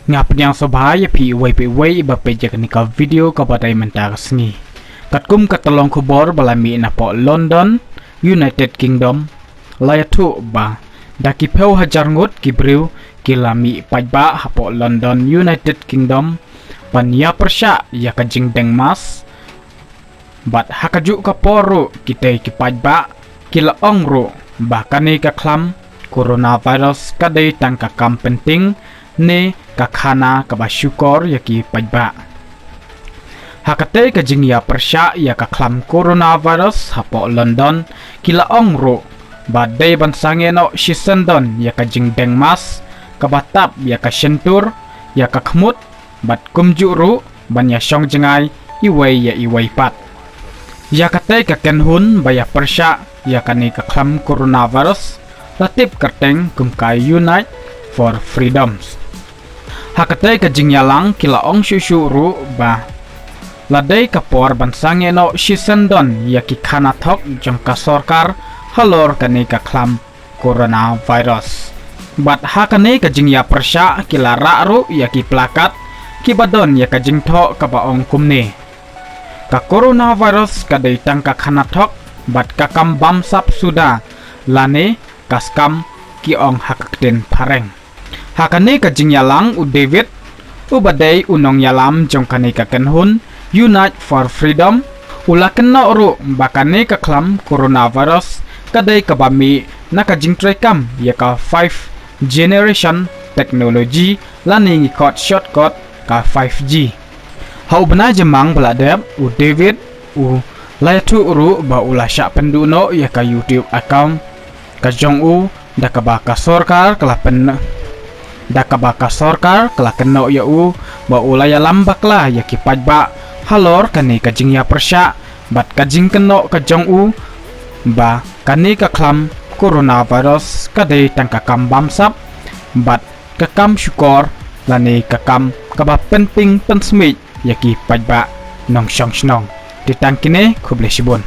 ngap yang sobhai pi wei ba pejak ni ka video ka badai mentar sngi katkum katalong khubor balami na po London United Kingdom layatu ba daki peu hajar ngut kibriu kilami paidbah hapo London United Kingdom pania persya ya kajing deng mas bat hakaju ka poru kitei ki paidbah kila ongru bahkan ni ka klam coronavirus kadei tangka kam penting ne kakhana kabasyukor yaki paidbah hakate kajing ya persya ya kaklam coronavirus hapo London kila ongru badai bansange no shisendon ya kajing dengmas kabatap ya kasyentur ya kakhmut bat kumjuru ban ya syong jengai iwei pat ya kate kakenhun baya persya ya kani kaklam coronavirus latip kerteng kumkai unite for freedoms hakate kajing yalang kila ong syusyuru ba ladai kapor bansange no shisendon yaki khana thok jangka sorkar halor kani kaklam coronavirus bat hakane kajing ya persya kila ra'ru yaki plakat kibadon ya kajing thok kabaong kumne ka coronavirus kadai tangka khana thok bat kakam Bamsap suda lane kaskam ki ong hakakden pareng hakane kajing yalang u David ubadai unong yalam jongkane kakenhun unite for freedom ula kena ru bakane kaklam coronavirus kadai kabami nakajing trekam yaka 5 generation technology lani ngikot shortcut ka 5G hau bena jemang beladep u David u layatu uru ba ula syak penduno yaka YouTube account kajong u dakabaka sorkar kala pen dakabaka sorkar kala keno ya u ba ulaya lambak lah ya paidbah halor kani kajing ya persya bat kajing keno kajong u ba kani kaklam coronavirus kadai tangka kam Bamsap bat kakam syukor lani kakam kaba penting pensmit ya paidbah nong syong ditangkine kuble sibun